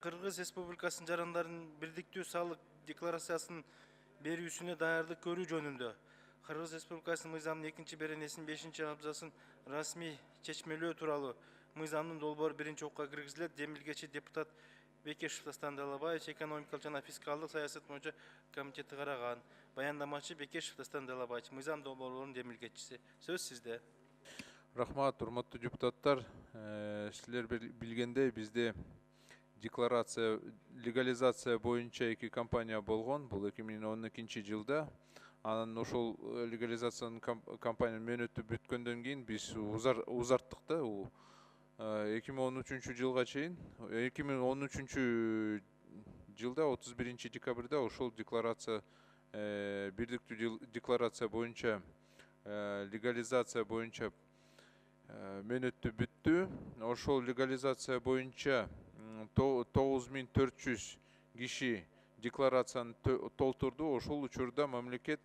Кыргыз Республикасынын жарандардын бирдиктүү салык декларациясын берүүсүнө даярдык көрүү жөнүндө Кыргыз Республикасынын мыйзамынын 2-беренесинин 5-абзацын расмий чечмелөө тууралуу мыйзамдын долбоору 1-окуга киргизилет. Демилгечи депутат Бекешев Дастан Далабаевич экономикалык жана фискалдык саясат боюнча комитети караган. Баяндамачы Бекешев Дастан Далабаевич, мыйзам долбоорунун демилгечиси. Сөз сизде. Рахмат, урматтуу депутаттар. Силер билгендей, бизде легализация боюнча 2 компания болгон. Бул 2012-жылда. Анан ошол легализациянын компаниянын мөөнөтү бүткөндөн кийин биз узарттык да. 2013-жылга чейин, 2013-жылда 31-декабрда ошол декларация, бирдиктүү декларация боюнча, легализация боюнча мөөнөтү бүттү. Ошол легализация боюнча 9400 киши декларацияны толтурду. Ошол учурда мамлекет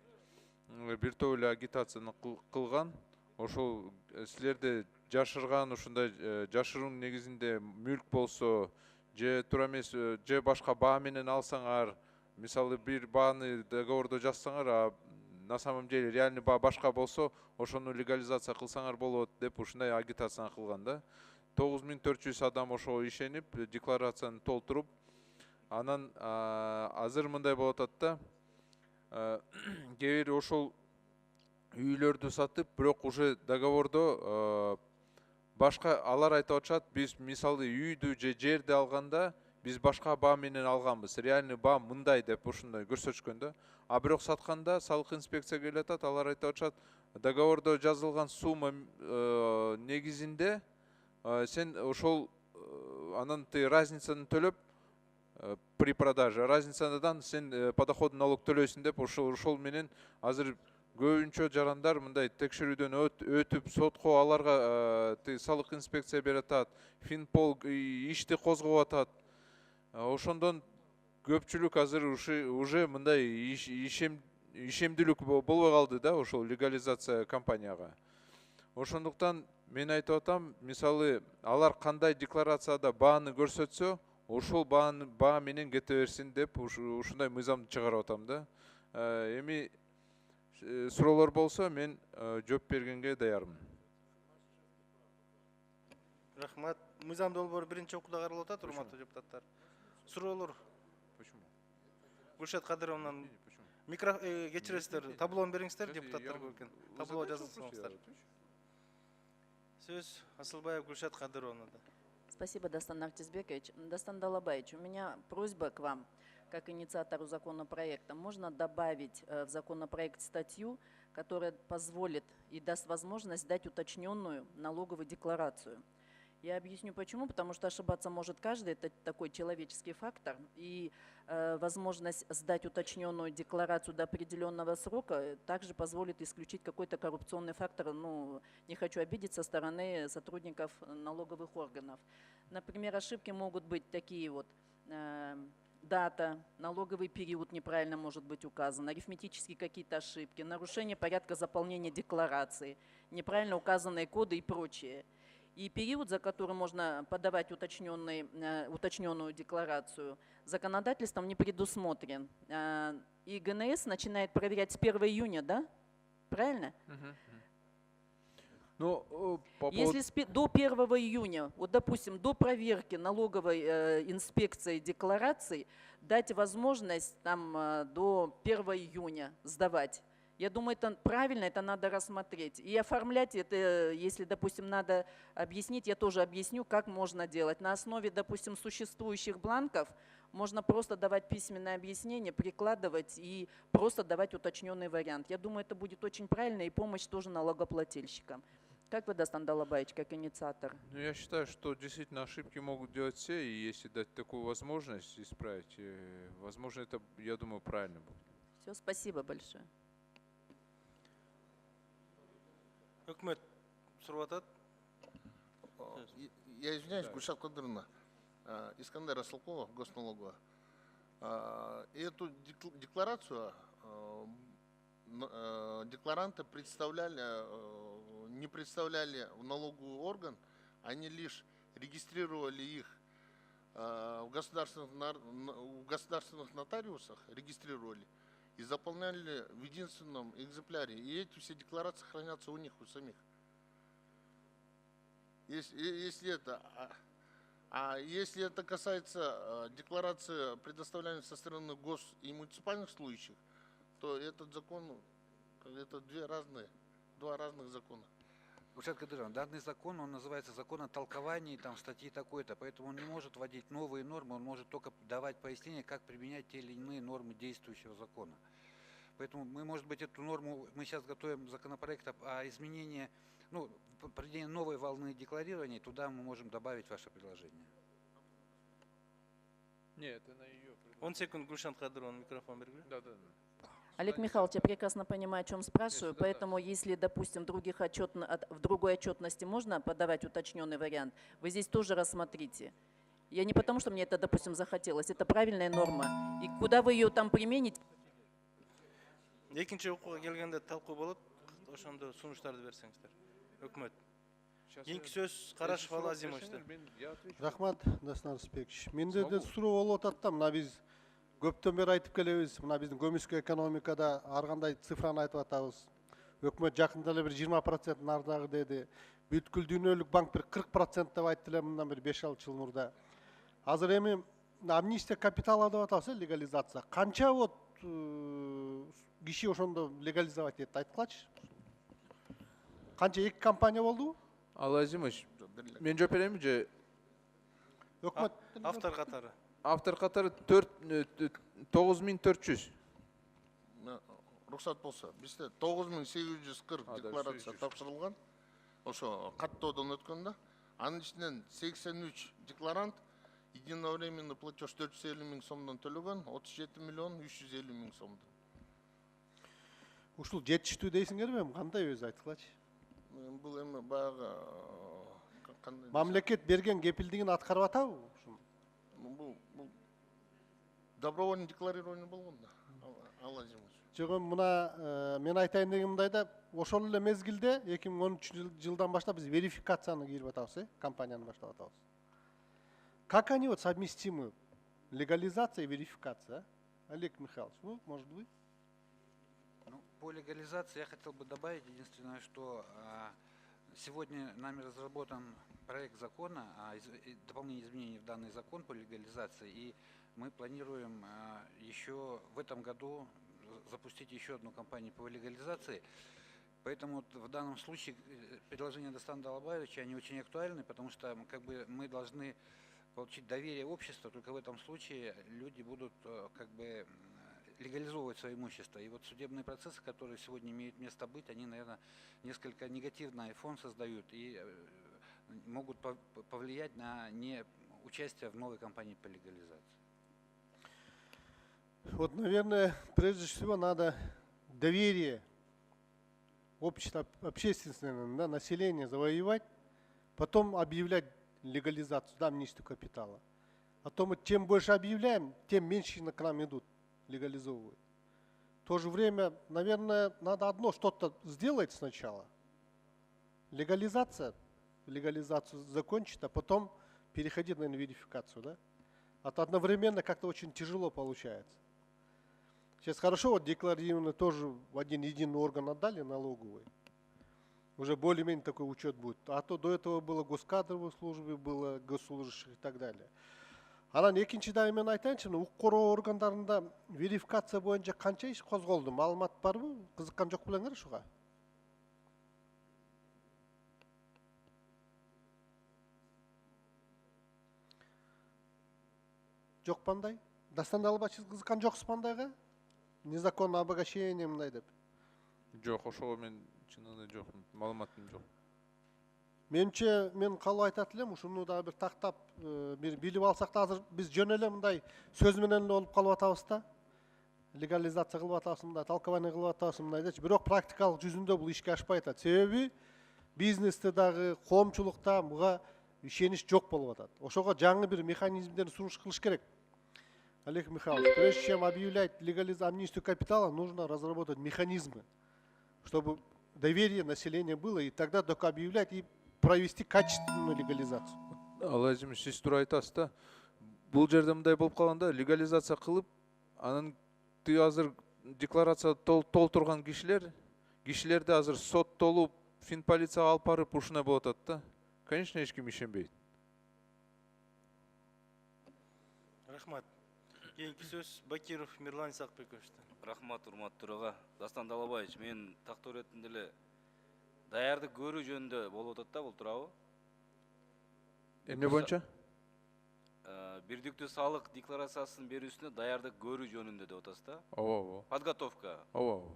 бир топ эле агитацияны кылган. Ошол силерде жашырган, ушундай жашыруун негизинде мүлк болсо, же туура эмес, же башка баа менен алсаңар, мисалы бир бааны договордо жазсаңар, а на самом деле реальный баа башка болсо, ошону легализация кылсаңар болот деп ушундай агитацияны кылган да. 9400 адам ошого ишенип, декларацияны толтуруп, анан азыр мындай болуп атат да. Кээ бир ошол үйлөрдү сатып, бирок уже договордо башка алар айтып атышат, биз мисалы үйдү же жерди алганда биз башка баа менен алганбыз. Реальный баа мындай деп ушундай көрсөтүшкөн да. А бирок сатканда салык инспекция келип атат, алар айтып атышат, договордо жазылган сумма негизинде сен ошол анан разницаны төлөп при продаже, разницадан сен подоходный налог төлөйсүң деп ошол менен азыр көбүнчө жарандар мындай текшерүүдөн өтүп, сотко аларга салык инспекция берип атат, Финпол ишти козгоп атат. Ошондон көпчүлүк азыр уже мындай ишемдүүлүк болбой калды да ошол легализация компанияга. Ошондуктан мен айтып атам, мисалы алар кандай декларацияда бааны көрсөтсө, ошол баа менен кете берсин деп ушундай мыйзамды чыгарып атам да. Эми суроолор болсо мен жооп бергенге даярмын. Рахмат. Мыйзам долбоору 1-окууда каралып атат, урматтуу депутаттар. Суроолор. Почему? Гүлшат Кадыровнан кечиресиздер, таблону бериңиздер, депутаттар көргөн. Табло жазылсаңыздар. Сөз Асылбаев Гүлшат Кадыровнада. Спасибо, Дастан Артизбекович. Дастан Далабаевич, у меня просьба к вам, как инициатору законопроекта. Можно добавить в законопроект статью, которая позволит и даст возможность дать уточненную налоговую декларацию. Я объясню почему. Потому что ошибаться может каждый, это такой человеческий фактор. И возможность сдать уточненную декларацию до определенного срока также позволит исключить какой-то коррупционный фактор. Ну, не хочу обидеть, со стороны сотрудников налоговых органов. Например, ошибки могут быть такие вот. Дата, налоговый период неправильно может быть указан, арифметические какие-то ошибки, нарушение порядка заполнения декларации, неправильно указанные коды и прочее. И период, за который можно подавать уточненную декларацию, законодательством не предусмотрен. И ГНС начинает проверять с 1 июня, да? Правильно? Ну, если до 1 июня, вот допустим, до проверки налоговой инспекции деклараций, дать возможность там до 1 июня сдавать. Я думаю, это правильно, это надо рассмотреть. И оформлять это, если, допустим, надо объяснить, я тоже объясню, как можно делать. На основе, допустим, существующих бланков можно просто давать письменное объяснение, прикладывать и просто давать уточненный вариант. Я думаю, это будет очень правильно и помощь тоже налогоплательщикам. Как вы, Дастан Далабаевич, как инициатор? Ну, я считаю, что действительно ошибки могут делать все, и если дать такую возможность исправить, возможно, это, я думаю, правильно будет. Все, спасибо большое. Өкмөт сурап атат. Я извиняюсь, Гульшат Кадыровна, Искандер Асылкова, Госналогова. Эту декларацию декларанты не представляли в налоговый орган, они лишь регистрировали их в государственных нотариусах регистрировали и заполняли в единственном экземпляре. И эти все декларации хранятся у них, у самих. Если это касается декларации, предоставляемой со стороны и муниципальных служащих, то этот закон, это два разных закона. Гульшат Кадыровна, данный закон, он называется закон о толковании там, статьи такой-то, поэтому он не может вводить новые нормы, он может только давать пояснение, как применять те или иные нормы действующего закона. Поэтому мы, может быть, эту норму, мы сейчас готовим законопроект о изменении, ну, проведение новой волны декларирования, туда мы можем добавить ваше предложение. Нет, это на ее. 10 секунд Гульшан Кадыровна, микрофон бергіле. Да. Олег Михайлович, я прекрасно понимаю, о чем спрашиваю, поэтому если, допустим, в другой отчетности можно подавать уточненный вариант, вы здесь тоже рассмотрите. Я не потому, что мне это, допустим, захотелось, это правильная норма. И куда вы ее там примените? Экинчи окууга келгенде талкуу болот, ошондо сунуштарды берсеңиздер. Өкмөт. Кийинки сөз Карашев Ала Азимовичтен. Рахмат, Дастан Рысбекович. Менде де суроо болуп атат да, мына биз көптөн бери айтып келебиз, мына биздин көмүскө экономикада ар кандай цифраны айтып атабыз. Өкмөт жакында эле бир 20% нардагы деди. Бүткүл дүйнөлүк банк бир 40% деп айтты эле мындан бир 5-6 жыл мурда. Азыр эми амнистия капитала деп атабыз, легализация. Канча вот киши ошондо легализовать этти айткылачы. Канча эки компания болду? Алазимович, мен жооп берейинби же Өкмөт Автор катары. автор катары 9400. Рұқсат болса, бізде 9840 декларация тапшырылған, ошо каттоодон өткөндө. Анын ичинен 83 декларант единовременный платеж 450 000 сомдон төлөгөн, 37 миллион 350 000 сомдон. ушул жетиштүү дейсиңерби, кандай өзү айткылачы? Бул эми баягы Мамлекет берген кепилдигин аткарып атабы? бул добровольный декларирование болгон да. Алазимович. Жок, мына мен айтайын деген мындайда, ошол эле мезгилде 2013 жылдан баштап биз верификацияны кирип атабыз, компанияны баштап атабыз. Как они вот совместимы? Легализация и верификация? Олег Михайлович, ну, может быть? Ну, по легализации я хотел бы добавить единственное, что сегодня нами разработан проект закона о дополнении изменений в данный закон по легализации, и мы планируем еще в этом году запустить еще одну кампанию по легализации. Поэтому вот в данном случае предложения Дастана Далабаевича, они очень актуальны, потому что как бы мы должны получить доверие общества, только в этом случае люди будут как бы легализовывать свое имущество. И вот судебные процессы, которые сегодня имеют место быть, они, наверное, несколько негативный фон создают и могут повлиять на неучастие в новой кампании по легализации. Вот, наверное, прежде всего надо доверие общества, общественного, да, населения завоевать, потом объявлять легализацию, да, амнистию капитала. А то мы чем больше объявляем, тем меньше к нам идут, легализовывают. В то же время, наверное, надо одно что-то сделать сначала. Легализацию закончить, а потом переходить на верификацию, да? А то одновременно как-то очень тяжело получается. Сейчас хорошо, вот декларированно тоже в один единый орган отдали, налоговый. Уже более-менее такой учет будет. А то до этого было госкадровой службы, было госслужащих и так далее. Анан экинчиден мен айтайынчы, укук короо органдарында верификация боюнча канча иш козголду? Маалымат барбы? Кызыккан жок белеңер ушуга? Жок пандай? Дастан Далабаевич, кызыккан жоксуз пандайга? Незаконное обогащение мындай деп. Жок, ошого мен чынында жок, маалыматым жок. Менимче мен калып айтат элем, ушуну да бир тактап, бир билип алсак да, азыр биз жөн эле мындай сөз менен эле болуп калып атабыз да. Легализация кылып атабыз, мындай толкование кылып атабыз мындай дечи, бирок практикалык жүзүндө бул ишке ашпай атат. Себеби бизнесте дагы, коомчулукта буга ишенич жок болуп атат. Ошого жаңы бир механизмдерди сунуш кылыш керек. Олег Михайлович, прежде чем объявлять амнистию капитала, нужно разработать механизмы, чтобы доверие населения было, и тогда только объявлять и провести качественную легализацию. Алазимович, сиз туура айтасыз да. бул жерде мындай болуп калганда легализация кылып анан тиги азыр декларация толтурган кишилерди азыр соттолуп финполицияга алып барып ушундай болуп атат да. Конечно, эч ким ишенбейт. Рахмат. Кийинки сөз Бакиров Мирлан Исакбековичтен. Рахмат, урматтуу төраға. Дастан Далабаевич, мен тактоо иретинде эле даярдык көрүү жөнүндө болуп атат да, бул туурабы? Эмне боюнча? Бирдиктүү салык декларациясын берүүсүнө даярдык көрүү жөнүндө деп атасыз да? Ооба. Подготовка. Ооба.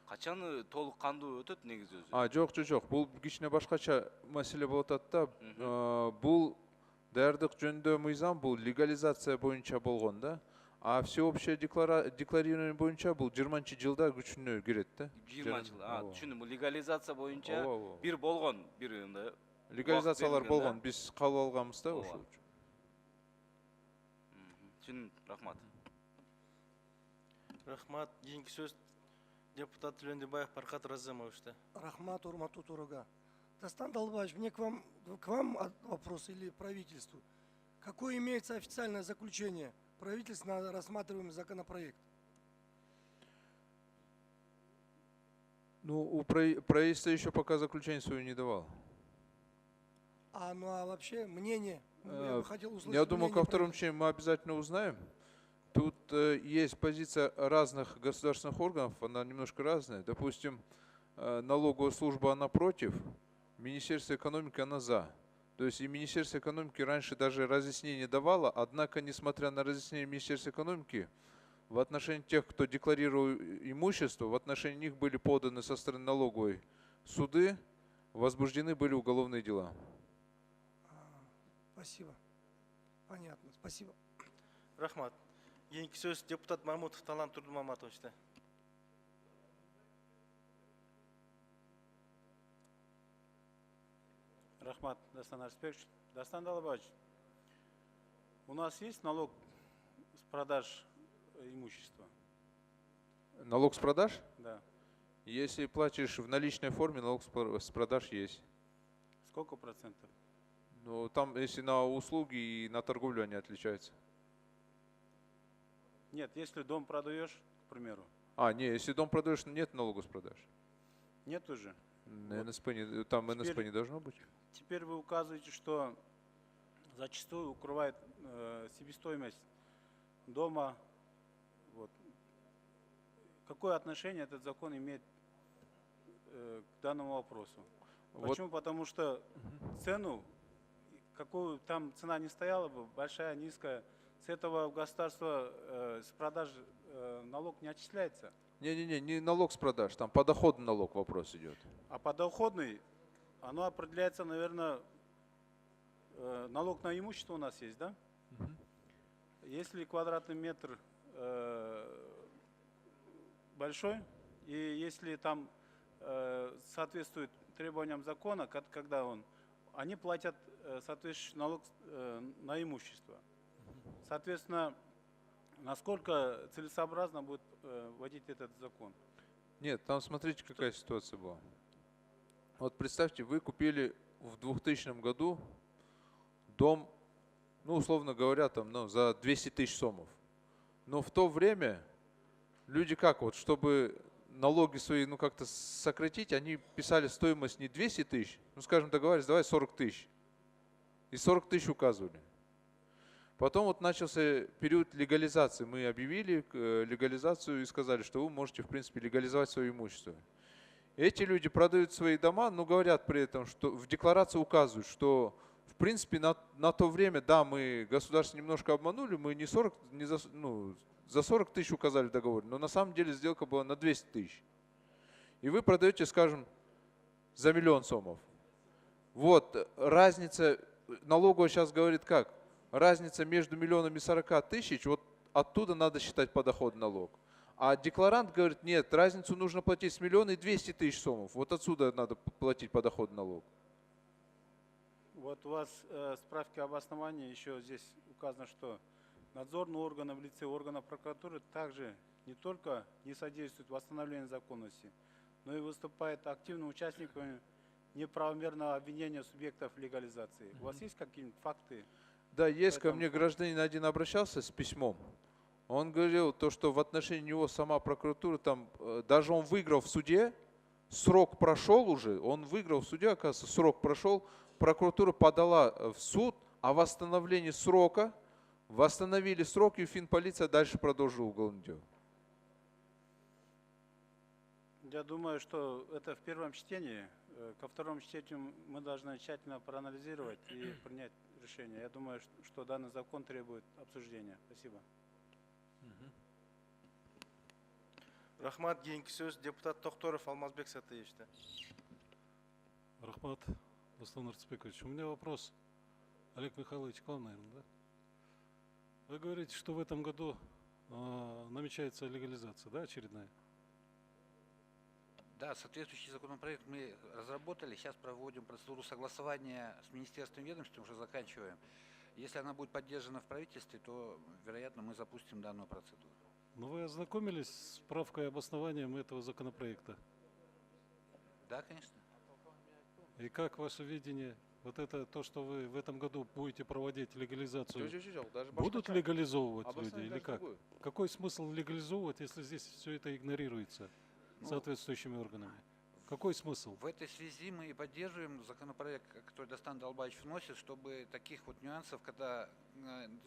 Качан толук кандуу өтөт негизи өзү? Жок. Бул кичине башкача маселе болуп атат да. Бул даярдык жөнүндө мыйзам бул легализация боюнча болгон да. А всеобщее декларирование боюнча бул 20-жылда күчүнө кирет да. 20 жыл. Түшүндүм. Бул легализация боюнча Ооба. бир болгон, бир мындай Легализациялар болгон, биз кабыл алганбыз да ошол. Түшүндүм. Рахмат. Рахмат. Кийинки сөз депутат Түлөндүбаев Паркат Разымовичте. Рахмат, урматтуу төрага. Дастан Далбаевич, мне к вам вопрос или правительству. Какое имеется официальное заключение правительства на рассматриваемый законопроект? Ну, у правительства еще пока заключение свое не давало. Ну а вообще мнение? Я бы хотел услышать. Я думаю, ко мнение второму чтению мы обязательно узнаем. Тут есть позиция разных государственных органов, она немножко разная. Допустим, налоговая служба, она против, Министерство экономики, она за. То есть и Министерство экономики раньше даже разъяснение давало, однако, несмотря на разъяснение Министерства экономики, в отношении тех, кто декларировал имущество, в отношении них были поданы со стороны налоговой суды, возбуждены были уголовные дела. Спасибо. Понятно. Спасибо. Рахмат. Кийинки сөз депутат Мамутов Талант Турдумаматовичте. Рахмат, Дастан Арсбекович. Дастан Далабаевич, у нас есть налог с продаж имущества? Налог с продаж? Да. Если платишь в наличной форме, налог с продаж есть. Сколько процентов? Ну, там, если на услуги и на торговлю они отличаются. Нет, если дом продаешь, к примеру. Не, если дом продаешь, нет налога с продаж. Нет уже? На НСП там НСП не должно быть. Теперь вы указываете, что зачастую укрывает себестоимость дома. Вот. Какое отношение этот закон имеет к данному вопросу? Почему? Потому что цену, какую там цена не стояла бы, большая, низкая, с этого государства с продаж налог не отчисляется. Не налог с продаж, там подоходный налог вопрос идет. А подоходный, оно определяется, наверное, налог на имущество у нас есть, да? Если квадратный метр большой, и если там соответствует требованиям закона, когда они платят соответствующий налог на имущество. Соответственно, насколько целесообразно будет вводить этот закон? Нет, там смотрите, какая ситуация была. Вот представьте, вы купили в 2000 году дом, ну, условно говоря, там, за 200 тысяч сомов. Но в то время люди чтобы налоги свои, как-то сократить, они писали стоимость не 200 тысяч, скажем, договаривались, давай 40 тысяч. И 40 тысяч указывали. Потом начался период легализации. Мы объявили легализацию и сказали, что вы можете, в принципе, легализовать свое имущество. Эти люди продают свои дома, но говорят при этом, что в декларации указывают, что, в принципе, на то время, да, мы государство немножко обманули, мы за 40 тысяч указали в договоре, но на самом деле сделка была на 200 тысяч. И вы продаете, скажем, за 1 миллион сомов. Вот разница, налоговая сейчас говорит как? Разница между 1 миллионом и 40 тысяч, вот оттуда надо считать подоходный налог. А декларант говорит, нет, разницу нужно платить с 1 миллиона и 200 тысяч сомов. Вот отсюда надо платить подоходный налог. Вот у вас справки об основании, еще здесь указано, что надзорные органы в лице органов прокуратуры также не только не содействуют восстановлению законности, но и выступают активными участниками неправомерного обвинения субъектов легализации. У вас есть какие-нибудь факты? Да, есть ко Поэтому- мне гражданин один обращался с письмом. Он говорил, то, что в отношении него сама прокуратура, там, даже он выиграл в суде, срок прошел уже, он выиграл в суде, оказывается, срок прошел, прокуратура подала в суд о восстановлении срока, восстановили срок, и финполиция дальше продолжила уголовное дело. Я думаю, что это в первом чтении. Ко второму чтению мы должны тщательно проанализировать и принять решение. Я думаю, что данный закон требует обсуждения. Спасибо. Рахмат, кейінгі сөз депутат Тохторов Алмазбек Сатыевичте. Рахмат, Руслан Арцбекович. У меня вопрос. Олег Михайлович к вам, наверное, да? Вы говорите, что в этом году намечается легализация, да, очередная? Да, соответствующий законопроект мы разработали. Сейчас проводим процедуру согласования с министерством и ведомством, уже заканчиваем. Если она будет поддержана в правительстве, то, вероятно, мы запустим данную процедуру. Но вы ознакомились с справкой и обоснованием этого законопроекта? Да, конечно. И как ваше видение, вот это то, что вы в этом году будете проводить легализацию, будут легализовывать люди или как? Какой смысл легализовывать, если здесь все это игнорируется соответствующими органами? Какой смысл? В этой связи мы и поддерживаем законопроект, который Дастан Далбаевич вносит, чтобы таких вот нюансов, когда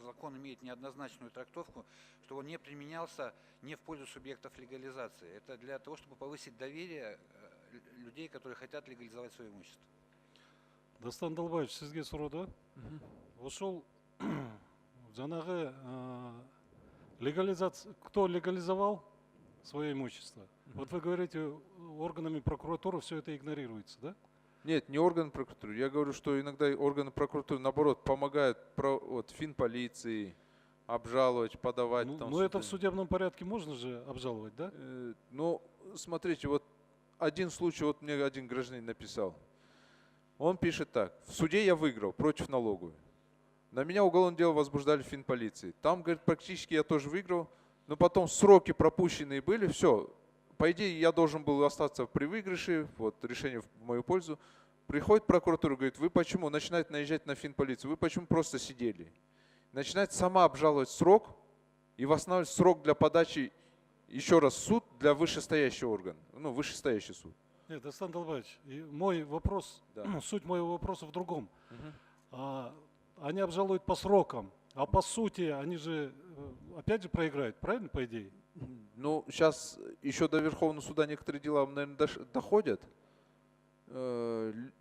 закон имеет неоднозначную трактовку, чтобы он не применялся не в пользу субъектов легализации. Это для того, чтобы повысить доверие людей, которые хотят легализовать свое имущество. Дастан Далбаевич, сізге сұрау да? Ошол жаңағы легализация, кто легализовал свое имущество? Вот вы говорите, органами прокуратуры все это игнорируется, да? Нет, не органы прокуратуры. Я говорю, что иногда органы прокуратуры, наоборот, помогают вот, финполиции обжаловать, подавать. Ну это в судебном порядке можно же обжаловать, да? Ну, смотрите, вот один случай, вот мне один гражданин написал. Он пишет так: в суде я выиграл против налоговой. На меня уголовное дело возбуждали в финполиции. Там, говорит, практически я тоже выиграл, но потом сроки пропущенные были, все. По идее, я должен был остаться при выигрыше, вот решение в мою пользу. Приходит прокуратура, говорит, вы почему? Начинает наезжать на финполицию, вы почему просто сидели? Начинает сама обжаловать срок и восстанавливать срок для подачи еще раз в суд для вышестоящего органа, ну, вышестоящий суд. Нет, Дастан Далбаевич, мой вопрос, Да. суть моего вопроса в другом. Они обжалуют по срокам, а по сути они же опять же проиграют, правильно, по идее? Ну, сейчас еще до Верховного суда некоторые дела, наверное, доходят.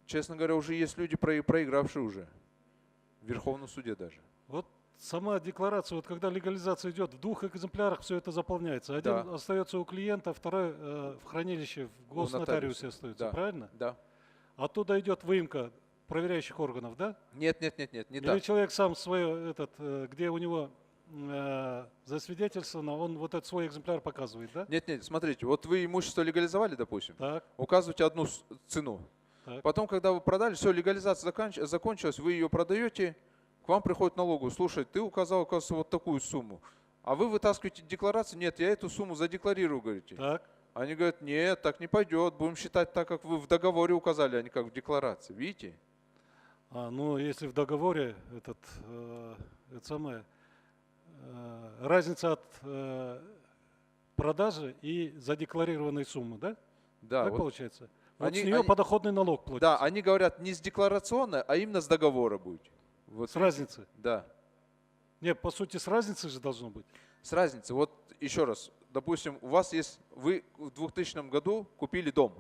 Честно говоря, уже есть люди, проигравшие уже. В Верховном суде даже. Вот сама декларация, вот когда легализация идет, в 2 экземплярах все это заполняется. Один Да. остается у клиента, второй в хранилище, в госнотариусе остается, Да. правильно? Да. Оттуда идет выемка проверяющих органов, да? Нет, не Или так. человек сам свое, где у него засвидетельствовано, он вот этот свой экземпляр показывает, да? Нет, смотрите, вот вы имущество легализовали, допустим, Так, указываете одну цену. так. Потом, когда вы продали, все, легализация закончилась, вы ее продаете, к вам приходит налоговая, слушай, ты указал, оказывается, вот такую сумму. А вы вытаскиваете декларацию, нет, я эту сумму задекларирую, говорите. Так, Они говорят, нет, так не пойдет, будем считать так, как вы в договоре указали, а не как в декларации, видите? ну если в договоре это самое, разница от продажи и задекларированной суммы, да? Да, Так вот получается? Вот они- с нее они- подоходный налог платится. да, они говорят не с декларационной, а именно с договора будет. Вот, С разницей. да, Нет, по сути, с разницей же должно быть. с разницей. Вот еще раз, допустим, у вас есть, вы в 2000 году купили дом,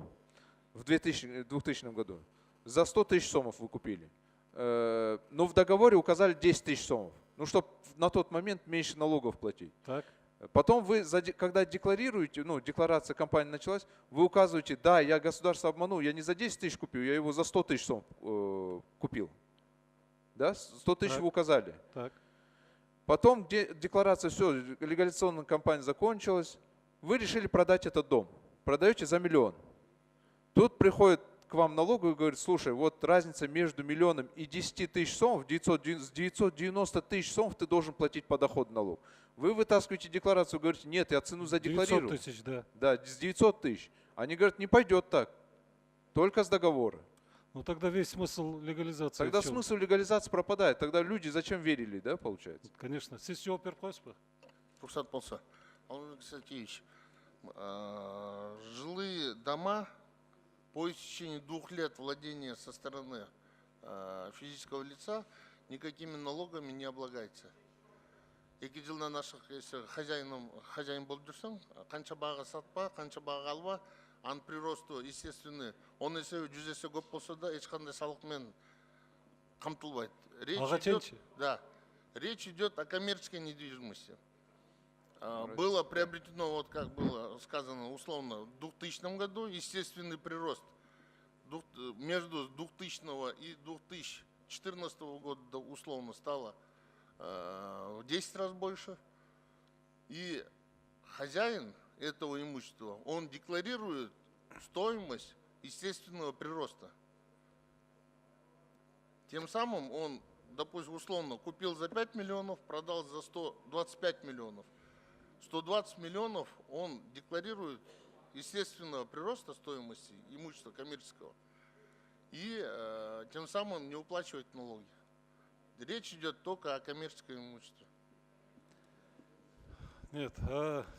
в 2000 году, за 100 тысяч сомов вы купили, но в договоре указали 10 тысяч сомов, ну, чтобы на тот момент меньше налогов платить. Так, Потом вы, когда декларируете, ну, декларация компании началась, вы указываете, да, я государство обманул, я не за 10 тысяч купил, я его за 100 тысяч сом купил. Да, 100 тысяч Так. вы указали. так. Потом декларация, все, легализационная кампания закончилась, вы решили продать этот дом, продаете за 1 миллион. Тут приходит к вам налоговый и говорит, слушай, вот разница между 1 миллионом и 10 тысяч сомов, 990 тысяч сомов ты должен платить подоходный налог. Вы вытаскиваете декларацию, говорите, нет, я цену 900 задекларирую. тысяч, да. Да, с 900 тысяч. Они говорят, не пойдет так, только с договора. Ну тогда весь смысл легализации. Тогда в чём? смысл легализации пропадает. Тогда люди зачем верили, да, получается? Конечно. Сіз жауап беріп қойсыз ба? Рұқсат болса. Алмазбек Сатеевич, жилые дома по истечении 2 лет владения со стороны физического лица никакими налогами не облагается. Екі жылда наших, если хозяин болып жүрсең, қанша баға сатпа, қанша баға алба, ан приросту естественный, 10 есе, 100 есе көп болса да, ешқандай салықмен қамтылбайды. Речь идет о коммерческой недвижимости. Было приобретено, вот как было сказано, условно, в 2000 году естественный прирост. Между 2000 и 2014 года условно стало в 10 раз больше. И хозяин этого имущества, он декларирует стоимость естественного прироста. Тем самым он, допустим, условно, купил за 5 миллионов, продал за 125 миллионов. 120 миллионов он декларирует естественного прироста стоимости имущества коммерческого и тем самым не уплачивает налоги. Речь идет только о коммерческом имуществе. Нет,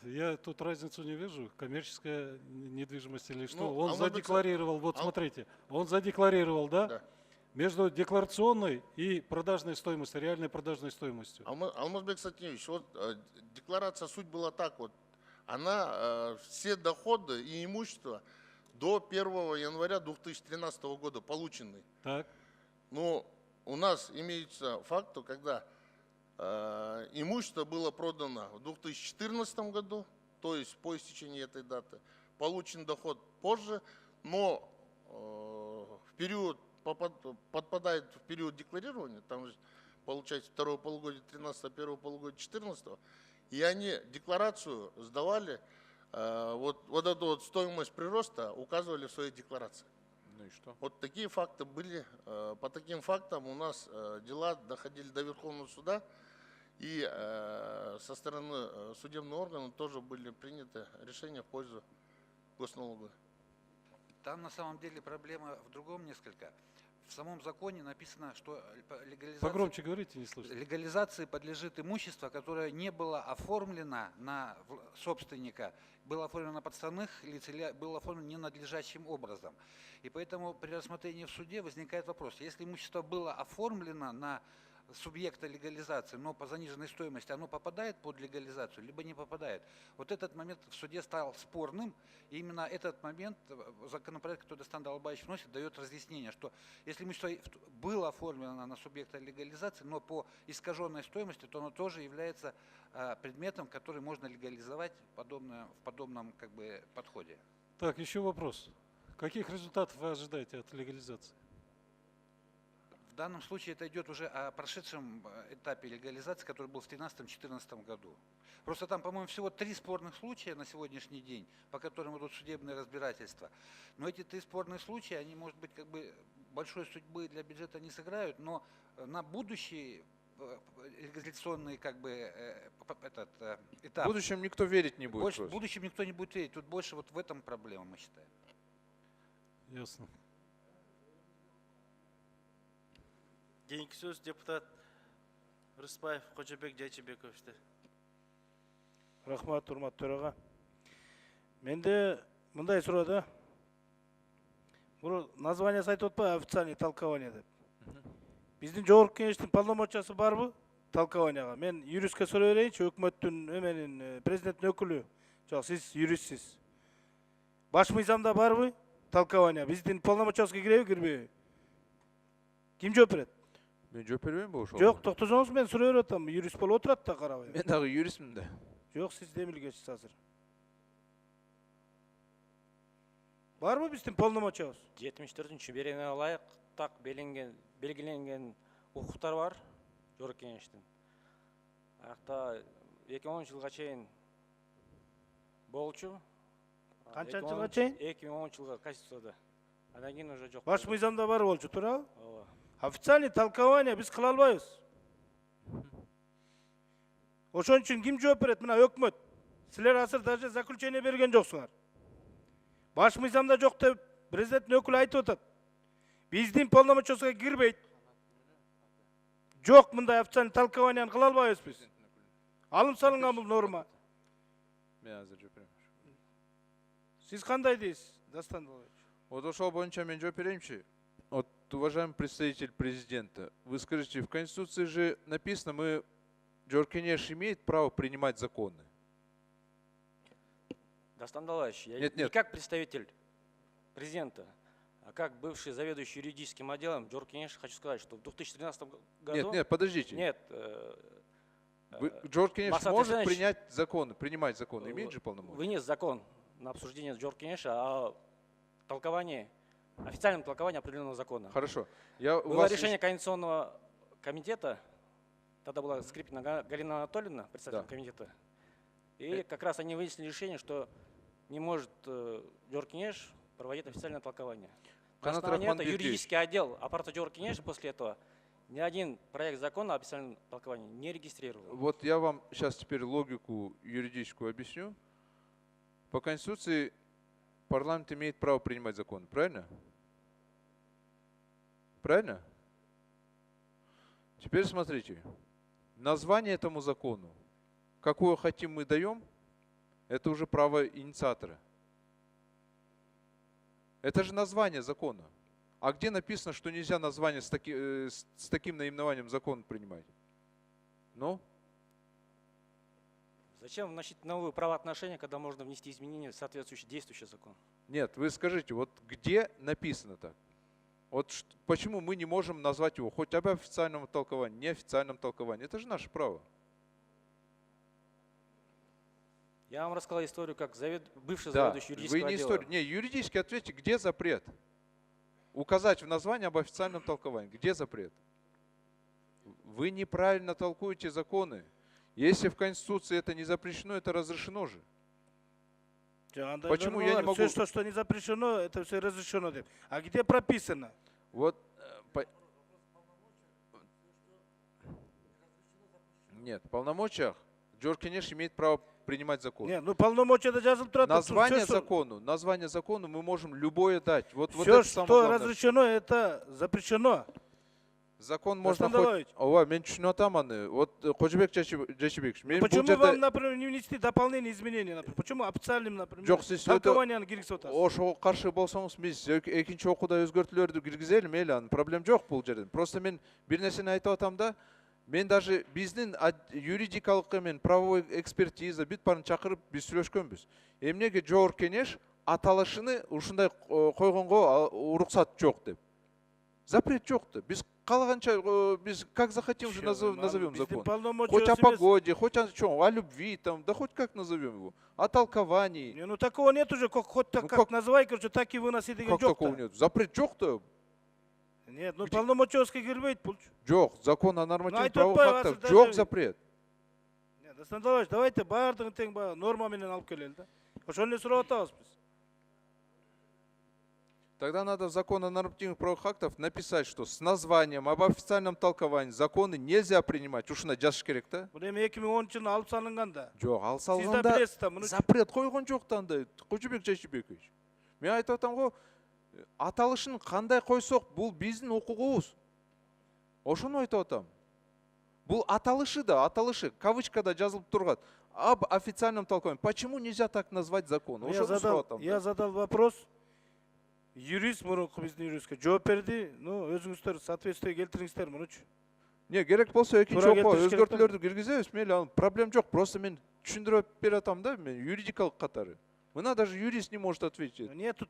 я тут разницу не вижу. Коммерческая недвижимость или что. Ну, Он задекларировал, вот смотрите, он задекларировал, да? Между декларационной и продажной стоимостью, реальной продажной стоимостью. Алмазбек Сатеевич, вот декларация суть была так вот. Она все доходы и имущество до 1 января 2013 года получены. Так. Но у нас имеется факт, когда имущество было продано в 2014 году, то есть по истечении этой даты, получен доход позже, но в период подпадает в период декларирования, там же получается второе полугодие 13, первое полугодие 14, и они декларацию сдавали, вот эту вот стоимость прироста указывали в своей декларации. Ну и что? Вот такие факты были, по таким фактам у нас дела доходили до Верховного суда, и со стороны судебного органа тоже были приняты решения в пользу госналога. Там на самом деле проблема в другом несколько. В самом законе написано, что Погромче говорите, не слышно. легализации подлежит имущество, которое не было оформлено на собственника, было оформлено на подставных лиц или было оформлено ненадлежащим образом. И поэтому при рассмотрении в суде возникает вопрос, если имущество было оформлено на субъекта легализации, но по заниженной стоимости, оно попадает под легализацию, либо не попадает. Вот этот момент в суде стал спорным, и именно этот момент законопроект, который Дастан Далабаевич вносит, дает разъяснение, что если имущество было оформлено на субъекта легализации, но по искаженной стоимости, то оно тоже является предметом, который можно легализовать в подобном подходе. Так, еще вопрос. Каких результатов вы ожидаете от легализации? В данном случае это идет уже о прошедшем этапе легализации, который был в 2013-2014 году. Просто там, по-моему, всего 3 спорных случая на сегодняшний день, по которым идут судебные разбирательства. Но эти 3 спорные случая, они, может быть, большой судьбы для бюджета не сыграют, но на будущий легализационный этап. В будущем никто верить не будет. В будущем никто не будет верить. Тут больше вот в этом проблема, мы считаем. Ясно. Кейінгі сөз депутат Рысбаев Қожабек Жайчыбековичте. Рахмат, урмат төраға. Менде мындай суроо да. Название айтып отпа, официальный толкование деп. Биздин жогорку кеңештин полномочиясы барбы толкованияга? Мен юристке суроо берейинчи, өкмөттүн эменин президенттин өкүлү. Жок, сиз юристсиз. Баш мыйзамда барбы толкование? Биздин полномочиясына киреби, кирбейби? Ким жооп берет? Мен жооп бербейм бул ошол. Жок, токтосоңуз, мен суроо берип атам. Юрист болуп отурат да, карабай. Мен дагы юристмин да. Жок, сиз демилгечсиз азыр. Барбы биздин полномочиябыз? 74-берене ылайык так белгиленген укуктар бар жогорку кеңештин. Аяқта 2010 жылга чейин болчу. Канча жылга чейин? 2010 жылга Конституцияда. Андан кийин уже жок. Баш мыйзамда бар болчу, туурабы? Ооба. Официальный толкование биз кыла албайбыз. Ошон үчүн ким жооп берет? Мына өкмөт. Силер азыр даже заключение берген жоксуңар. Баш мыйзамда жок деп президенттин өкүлү айтып атат. Биздин полномочияга кирбейт. Жок мындай официальный толкованияны кыла албайбыз биз. Алым салынган бул норма. Мен азыр жооп берем. Сиз кандай дейсиз, Дастан Далбаевич? Вот ошол боюнча мен жооп берейинчи. Вот, уважаемый представитель президента, вы скажите, в Конституции же написано, Жорж Кенеш имеет право принимать законы. Дастан Далбаевич, я Нет, не нет. как представитель президента, а как бывший заведующий юридическим отделом Жорж Кенеш хочу сказать, что в 2013 году... Нет, подождите. Нет. Жорж Кенеш Максат может Ислянович, принимать законы, имеет же полномочия? Вынес закон на обсуждение Жорж Кенеша о толковании, официальном толковании определенного закона. Хорошо. Было решение Конституционного комитета, тогда была Скрипина Галина Анатольевна, председатель комитета, и как раз они вынесли решение, что не может Жорж Кенеш проводить официальное толкование. На основании этого юридический отдел аппарата Жорж Кенеша после этого ни один проект закона о официальном толковании не регистрировал. Вот я вам сейчас теперь логику юридическую объясню. По Конституции парламент имеет право принимать законы, правильно? Правильно? Теперь смотрите. Название этому закону, какое хотим мы даем, это уже право инициатора. Это же название закона. А где написано, что нельзя название с таким наименованием закона принимать? Ну? Зачем вносить новые правоотношения, когда можно внести изменения в соответствующий действующий закон? Нет, вы скажите, вот где написано так? Вот почему мы не можем назвать его хоть об официальном толковании, неофициальном толковании? Это же наше право. Я вам рассказал историю, как бывший Да, заведующий юридического вы не отдела. историю. Не, юридически ответьте, где запрет? Указать в названии об официальном толковании. Где запрет? Вы неправильно толкуете законы. Если в Конституции это не запрещено, это разрешено же. Почему я не могу... Все, что не запрещено, это все разрешено. А где прописано? Вот... Нет, в полномочиях Жорж Кенеш имеет право принимать закон. Нет, ну полномочия это жазылып турат. Название закону мы можем любое дать. Вот Все, это что разрешено, это запрещено. Закон можно хоть... Ооба, мен түшүнүп атам аны. Вот Кожобек Жачибекович. Почему вам, например, не внести дополнение изменения? Например? Почему официальным, например, Жок, сиз толкованияны киргизип атасыз? Ошого каршы болсоңуз биз экинчи окууда өзгөртүүлөрдү киргизели, мейли, анын проблем жок бул жерден. Просто мен бир нерсени айтып атам да, мен даже биздин юридикалык эмен правовой экспертиза бүт баарын чакырып биз сүйлөшкөнбүз. Эмнеге Жорж Кенеш аталышыны ушундай койгонго уруксат жок деп. Запрет жок-то. Биз каалаганча биз как захотим же назовем закон. Хоть о погоде, хоть о любви, там, да хоть как назовем его. О толковании. Ну такого нет уже, хоть так как называй, короче, так и выноси деген жок. Как такого нет? Запрет жок-то. Нет, ну полномочияга кирбейт бул. Жок, закон о нормативных правовых актах. Жок запрет. Нет, Дастан Далбаевич, давайте баардыгын тең норма менен алып келели да. Ошону эле сурап атабыз биз. Тогда надо в закон о нормативных правовых актах написать, что с названием об официальном толковании законы нельзя принимать. Ушуна жазыш керек да? Бул эми 2010 жылы алып салынган да. Жок, алып Сиз да салганда билесиз да муну. Запрет койгон жок да андай. Кожобек Жачибекович. Мен айтып атам го, аталышын кандай койсок, бул биздин укугубуз. Ошону айтып атам. Бул аталышы да, аталышы кавычкада жазылып тургат. Об официальном толковании. Почему нельзя так назвать закон? Я задал вопрос. Юрист мурунку биздин юристке жооп берди. Ну, өзүңүздөр соответствие келтириңиздер мунучу. Не, керек болсо экинчи окууга өзгөртүүлөрдү киргизебиз, мейли, анын проблем жок. Просто мен түшүндүрүп берип атам да, мен юридикалык катары. Мына даже юрист не может ответить. Нету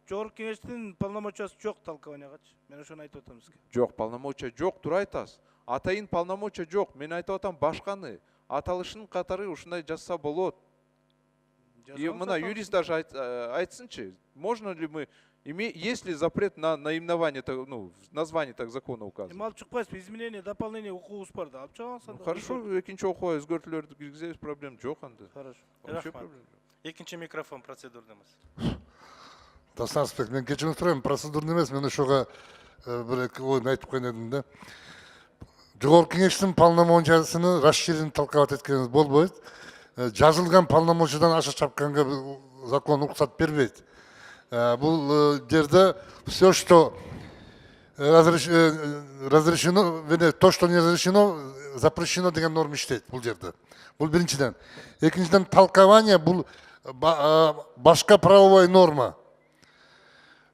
Жорж Кенештин полномочиясы жок толкованиягачы. Мен ошону айтып атам сизге. Жок, полномочия жок, туура айтасыз. Атайын полномочия жок. Мен айтып атам башканы. Аталышынын катары ушундай жазса болот. И мына юрист даже айтсынчы, можно ли мы есть ли запрет на наименование, ну, название так закона указано? Алып чыкпайсызбы, изменение, дополнение укугубуз бар да. Алып чыгаңыз анда. Хорошо, экинчи окууга өзгөртүүлөрдү киргизебиз, проблем жок анда. Хорошо. Рахмат. Экинчи микрофон процедурдамыз. Дастан Асылбек, мен кечирип сурайм, процедурный эмес, мен ошого бир эки ойду айтып коеюн дедим да. Жогорку кеңештин полномочиясын расширенно толковать эткенибиз болбойт. Жазылган полномочиядан аша чапканга закон уруксат бербейт. Бул жерде все, что разрешено, то, что не разрешено, запрещено деген норма иштейт бул жерде. Бул биринчиден. Экинчиден толкование бул башка правовой норма.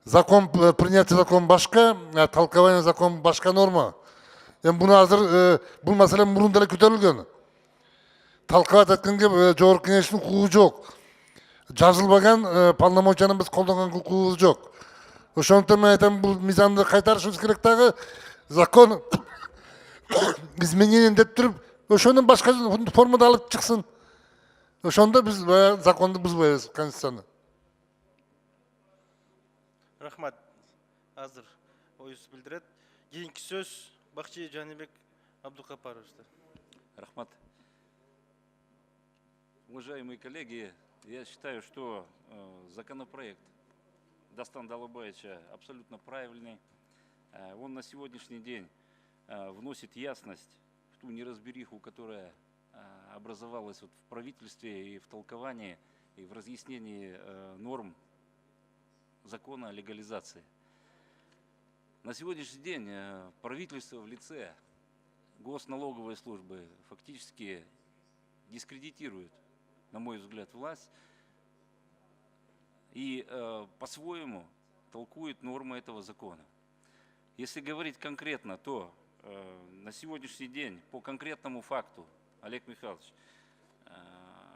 Закон, принятие закон башка, толкование закон башка норма. Буну азыр бул маселе мурун деле көтөрүлгөн. Талкабат эткенге жогорку кеңештин укугу жок. Жазылбаган полномочияны биз колдонгон укугубуз жок. Ошондуктан мен айтам, бул мыйзамды кайтарышыбыз керек дагы, закон изменение деп туруп, ошону башка формада алып чыксын. Ошондо биз законду бузбайбыз, конституцияны. Рахмат. Азыр оюңузду билдирет. Кийинки сөз Бакчы Жанибек Абдукапаровичте. Рахмат. Уважаемые коллеги, я считаю, что законопроект Дастана Далабаевича абсолютно правильный. Он на сегодняшний день вносит ясность в ту неразбериху, которая образовалась вот в правительстве и в толковании, и в разъяснении норм закона о легализации. На сегодняшний день правительство в лице Госналоговой службы фактически дискредитирует, на мой взгляд, власть и по-своему толкует нормы этого закона. Если говорить конкретно, то на сегодняшний день по конкретному факту, Олег Михайлович,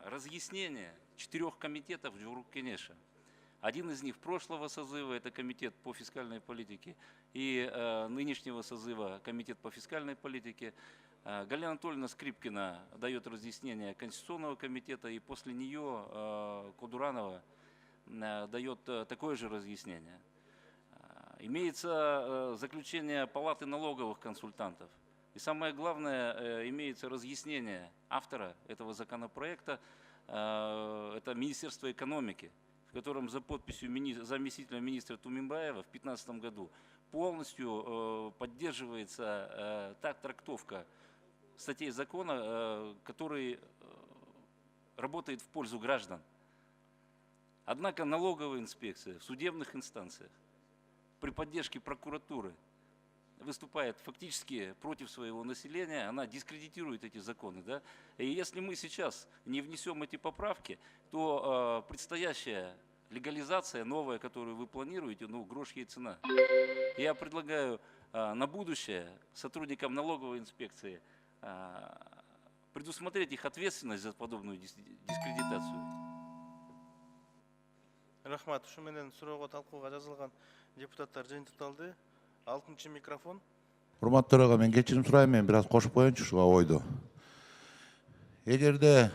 разъяснение 4 комитетов Джуруккенеша. Один из них прошлого созыва, это комитет по фискальной политике, и нынешнего созыва комитет по фискальной политике. Галина Анатольевна Скрипкина дает разъяснение Конституционного комитета, и после нее Кудуранова дает такое же разъяснение. Имеется заключение Палаты налоговых консультантов. И самое главное, имеется разъяснение автора этого законопроекта, это Министерство экономики, в котором за подписью заместителя министра Тумимбаева в 2015 году полностью поддерживается та трактовка статей закона, который работает в пользу граждан. Однако налоговая инспекция в судебных инстанциях при поддержке прокуратуры выступает фактически против своего населения, она дискредитирует эти законы. Да? И если мы сейчас не внесем эти поправки, то предстоящая легализация новая, которую вы планируете, ну, грош ей цена. Я предлагаю на будущее сотрудникам налоговой инспекции предусмотреть их ответственность за подобную дискредитацию. Рахмат, ушу менен суроого талкууга жазылган депутаттар жыйынтыкталды. 6-чы микрофон. Урматтуу төрага, мен кечирим сурайм, мен бир аз кошуп коеюнчу ушуга ойду. Эгерде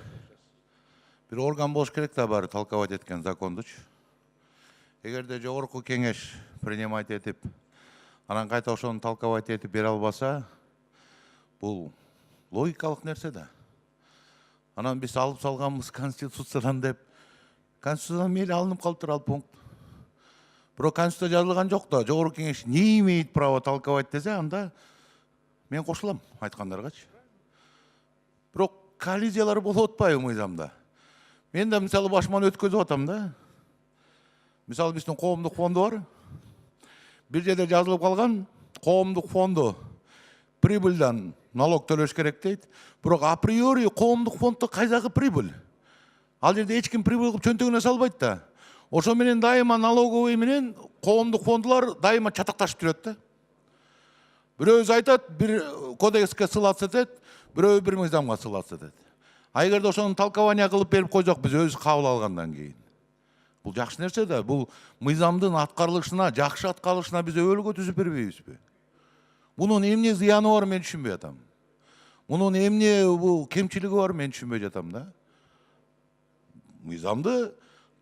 бир орган болуш керек да баары талкабат эткен закондучу. Эгерде жогорку кеңеш принимать этип, анан кайта ошону талкабат этип бере албаса, бул логикалык нерсе да. Анан биз алып салганбыз конституциядан деп, конституциядан мейли алынып калыптыр ал пункт. Бирок конституцияда жазылган жок да, жогорку кеңеш не имеет право толковать десе, анда мен кошулам айткандаргачы. Бирок коллизиялар болуп атпайбы мыйзамда? Мен да мисалы башыман өткөзүп атам да. Мисалы биздин коомдук фонду бар. Бир жерде жазылып калган коомдук фонду прибыльдан налог төлөш керек дейт. Бирок априори коомдук фонддо кайдагы прибыль? Ал жерде эч ким прибыль кылып чөнтөгүнө салбайт да. Ошо менен дайыма налоговый менен коомдук фондулар дайыма чатакташып жүрөт да. Бирөөбүз айтат, бир кодекске ссылаться этет, бирөө бир мыйзамга ссылаться этет. А эгерде ошону толкование кылып берип койсок, биз өзүбүз кабыл алгандан кийин. Бул жакшы нерсе да, бул мыйзамдын аткарылышына, жакшы аткарылышына биз өбөлгө түзүп бербейбизби? Мунун эмне зыяны бар, мен түшүнбөй атам. Мунун эмне бул кемчилиги бар, мен түшүнбөй жатам да. Мыйзамды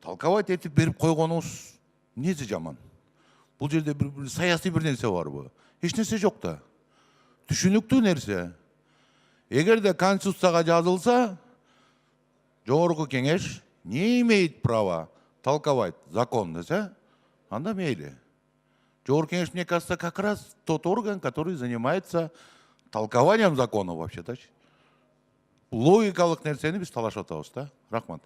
толковать этип берип койгонубуз эмнеси жаман? Бул жерде бир саясий бир нерсе барбы? Эч нерсе жок да. Түшүнүктүү нерсе. Эгерде конституцияга жазылса, жогорку кеңеш не имеет права толковать закон десе, анда мейли. Жогорку кеңеш, мне кажется, как раз тот орган, который занимается толкованием закона вообще-то. Логикалык нерсени биз талашып атабыз да. Рахмат.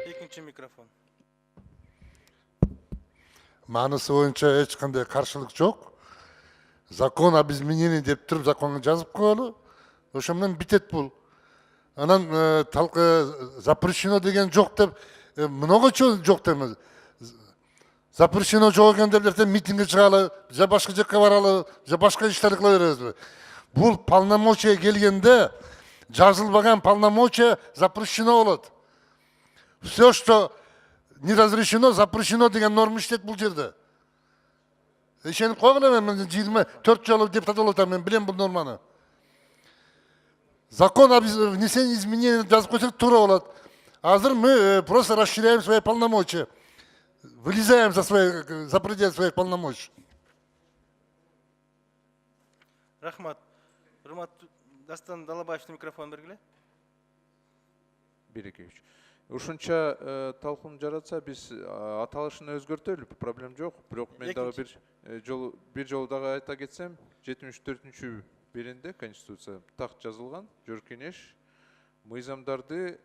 Экинчи микрофон. мааниси боюнча эч кандай каршылык жок. Закон об изменении деп туруп законго жазып коелу. Ошо менен битет бул. Анан запрещено деген жок деп многочо жок дейм. Запрещено жок экен деп ертең митингге чыгалы, же башка жакка баралы, же башка иштерди кыла беребизби? Бул полномочия келгенде жазылбаган полномочия запрещено болот. Все, что не разрешено, запрещено деген норма иштейт бул жерде. Ишенип койгула, мен 24 жолу депутат болуп атам, мен билем бул норманы. Закон об внесении изменений жазып койсок туура болот. Азыр мы просто расширяем свои полномочия. Вылезаем за пределы своих полномочий. Рахмат. Урматтуу Дастан Далабаевдин микрофон бергиле. Берекевич. Ушунча талкуун жаратса биз аталышын өзгөртөлү, проблем жок. Бирок мен дагы бир жолу дагы айта кетсем, 74-чү беренде Конституция так жазылган, Жоркенеш мыйзамдарды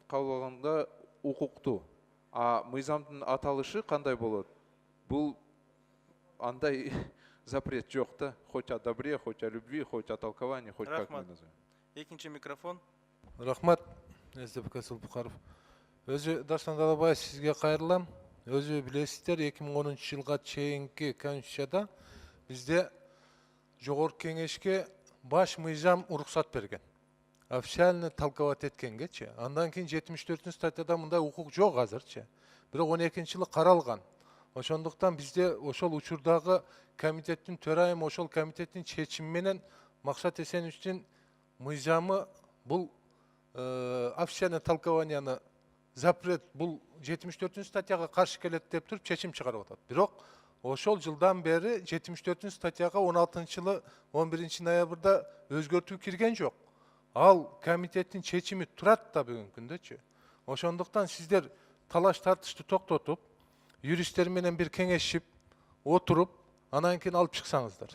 кабыл алганда укуктуу. А мыйзамдын аталышы кандай болот? Бул андай запрет жок да, хоть о добре, хоть о любви, хоть о толковании, хоть как мы назовем. Экинчи микрофон. Рахмат, СДПК Сулпукаров. Өзү Дастан Далабаев сизге кайрылам. Өзү билесиздер, 2010 жылга чейинки Конституцияда бизде Жогорку Кеңешке баш мыйзам уруксат берген. Официально толковать эткенгечи. Андан кийин 74 статьяда мындай укук жок азырчы. Бирок 12-жылы каралган. Ошондуктан бизде ошол учурдагы комитеттин төрайымы ошол комитеттин чечими менен Максат Эсеновичтин мыйзамы бул официальное толкованияны запрет бул 74 статьяга каршы келет деп туруп чечим чыгарып атат. Бирок ошол жылдан бери 74 статьяга 16-жылы 11 ноябрда өзгөртүү кирген жок. Ал комитеттин чечими турат да бүгүнкү күндөчү. Ошондуктан сиздер талаш тартышты токтотуп, юристтер менен бир кеңешип, отуруп, анан кийин алып чыксаңыздар.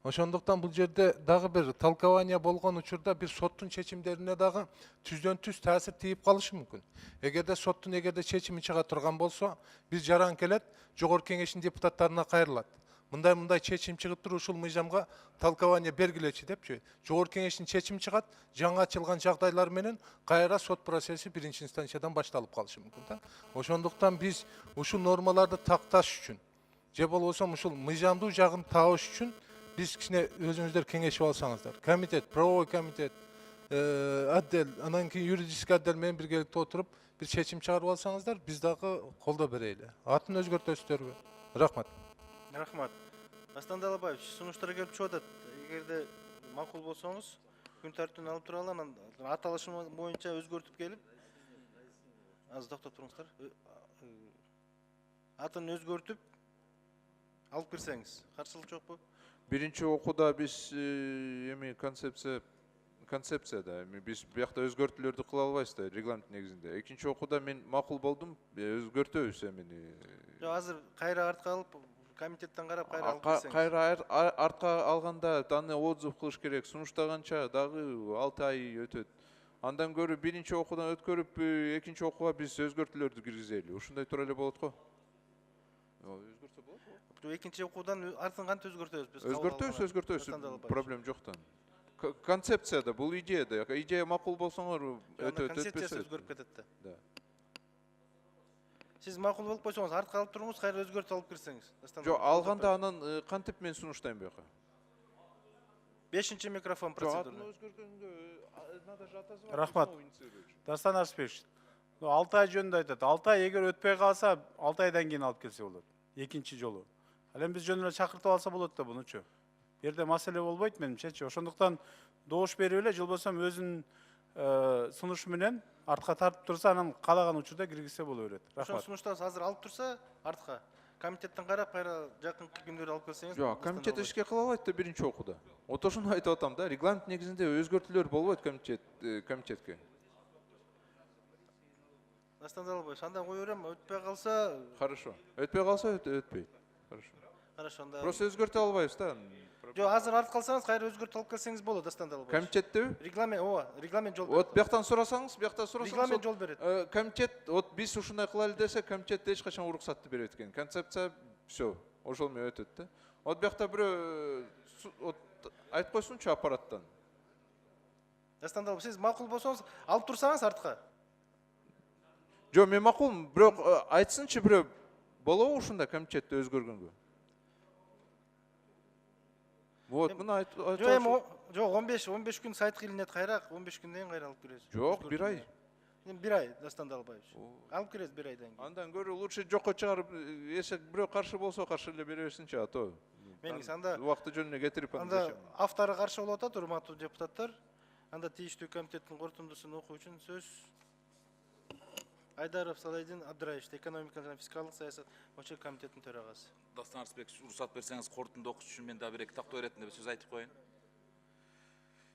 Ошондуктан бул жерде дагы бир толкование болгон учурда бир соттун чечимдерине дагы түздөн түз таасир тийип калышы мүмкүн. Эгерде соттун чечими чыга турган болсо, биз жаран келет, Жогорку Кеңештин депутаттарына кайрылат. Мындай чечим чыгып туруп ушул мыйзамга толкование бергилечи депчи. Жогорку Кеңештин чечими чыгат, жаңы ачылган жагдайлар менен кайра сот процесси биринчи инстанциядан башталып калышы мүмкүн да. Ошондуктан биз ушул нормаларды такташ үчүн, же болбосо ушул мыйзамдуу жагын табыш үчүн биз кичине өзүңүздөр кеңешип алсаңыздар. Комитет, правовой комитет, отдел, анан кийин юридический отдел менен биргеликте отуруп бир чечим чыгарып алсаңыздар, биз дагы колдоо берели. Атын өзгөртөсүздөрбү? Рахмат. Рахмат. Дастан Далабаев, сунуштар келип чыгып атат. Эгерде макул болсоңуз, күн тартибин алып туралы, анан аталышы боюнча өзгөртүп келип, азыр токтоп туруңуздар. Атын өзгөртүп алып кирсеңиз, каршылык жокпу? Биринчи окууда биз эми концепцияда биз биякта өзгөртүүлөрдү кыла албайбыз да, регламент негизинде. Экинчи окууда мен макул болдум, өзгөртөбүз эмени. Жок, азыр кайра артка алып, комитеттен карап кайра алып кирсеңиз. Кайра артка алганда аны отзыв кылыш керек. Сунуштаганча дагы 6 ай өтөт. Андан көрүп биринчи окуудан өткөрүп, экинчи окууга биз өзгөртүүлөрдү киргизели. Ушундай тура эле болот го. Өзгөртсө болот го. Экинчи окуудан артын кантип өзгөртөбүз? Өзгөртөбүз, проблем жоктан. Концепцияда, бул идеяда. Идея макул болсоңор өтөт, концепциясы өзгөрүп кетет да. Сиз макул болуп койсоңуз, артка алып туруңуз, кайра өзгөртүп алып кирсеңиз. Жок, алганда анан кантип мен сунуштайм буяка? 5-чи микрофон процедура. Рахмат. Дастан Арыспекович, 6 ай жөнүндө айтат. 6 ай эгер өтпөй калса, 6 айдан кийин алып келсе болот. Экинчи жолу. Ал эми биз жөн эле чакыртып алса болот да бунучу. Жерде маселе болбойт менимчечи. Ошондуктан добуш берип эле жыл болсом өзүнүн сунушу менен артка тартып турса, анан каалаган учурда киргизсе боло берет. Ошол сунуштан азыр алып турса, артка комитеттен карап, кайра жакынкы күндөрдө алып келсеңиз. Жок, комитет ишке кыла албайт да биринчи окууда. Ошону айтып атам да, регламент негизинде өзгөртүүлөр болбойт комитетке. Дастан Далабаев, анда кое берем, өтпөй калса... Хорошо. Өтпөй калса өтпөйт. Хорошо. Хорошо, анда. Просто өзгөртө албайбыз да. Жок, азыр артып калсаңыз, кайра өзгөртүп алып келсеңиз болот, Дастан Далбаевич. Комитеттеби? Регламент, регламент жол берет. Вот бияктан сурасаңыз, Регламент жол берет. Комитет, вот биз ушундай кылалы десе, комитет эч качан уруксатты бербейт экен. Концепция все, ошол менен өтөт да. Вот биякта бирөө айтып койсунчу аппараттан. Дастан Далбаевич, сиз макул болсоңуз, алып турсаңыз артка. Жок, мен макулмун, бирок айтсынчы бирөө болобу ушундай комитетти өзгөргөнгө? Вот, мына айтып. Жок, 15 күн сайтка илинет кайра, 15 күндөн кайра алып киресиз. Жок, 1 ай. Бир ай, Дастан Далбаевич. Алып киресиз 1 айдан кийин. Андан көрө лучше жокко чыгарып, эсек бирөө каршы болсо каршы эле бере берсинчи, а то. Меңиз анда убакыты жөнүнө кетирип анда автору каршы болуп атат, урматтуу депутаттар. Анда тийиштүү комитеттин корутундусун окуу үчүн сөз Айдаров Салайдин Абдыраевич, экономика жана фискалдык саясат башчы комитеттин төрагасы. Дастан Арсбекович, уруксат берсеңиз корутунду окуш үчүн мен да бир эки тактоо иретинде сөз айтып коеюн.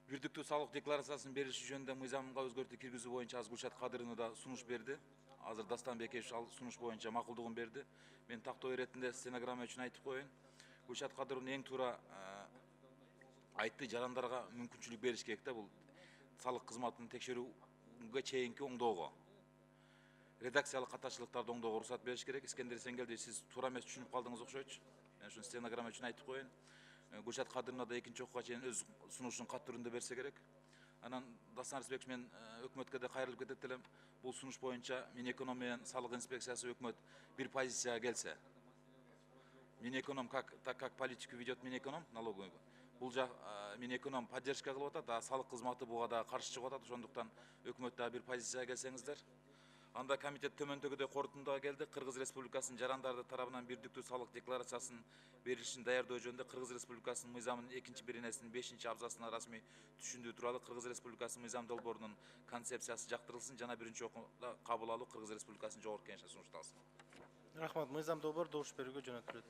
Бирдиктүү салык декларациясын бериши жөнүндө мыйзамга өзгөртүү киргизүү боюнча аз Гүлшат Кадыровна да сунуш берди. Азыр Дастан Бекешев ал сунуш боюнча макулдугун берди. Мен тактоо иретинде стенограмма үчүн айтып коеюн. Гүлшат Кадыровна эң туура айтты, жарандарга мүмкүнчүлүк бериш керек да, бул салык кызматын текшерүүгө чейинки оңдоого. Редакциялык катачылыктарды оңдоого уруксат бериш керек. Искендер Сенгелдиевич, сиз туура эмес түшүнүп калдыңыз окшойчу. Мен ушун стенограмма үчүн айтып коеюн. Гүлшат Кадыровна да экинчи окууга чейин өз сунушун кат түрүндө берсе керек. Анан Дастан Арсбекович, мен өкмөткө да кайрылып кетет элем. Бул сунуш боюнча Минэконом менен салык инспекциясы өкмөт бир позицияга келсе. Минэконом как политику ведет Минэконом налоговый. Бул жак Минэконом поддержка кылып атат, а салык кызматы буга да каршы чыгып атат. Ошондуктан өкмөт да бир позицияга келсеңиздер. Анда комитет төмөндөгүдөй корутундуга келди. Кыргыз Республикасынын жарандары тарабынан бирдиктүү салык декларациясын берилишин даярдоо жөнүндө Кыргыз Республикасынын мыйзамынын 2-беренесинин 5-абзасына расмий түшүндүү тууралуу Кыргыз Республикасынын мыйзам долбоорунун концепциясы жактырылсын жана биринчи окууда кабыл алуу Кыргыз Республикасынын жогорку кеңешине сунушталсын. Рахмат, мыйзам долбоор добуш берүүгө жөнөтүлөт.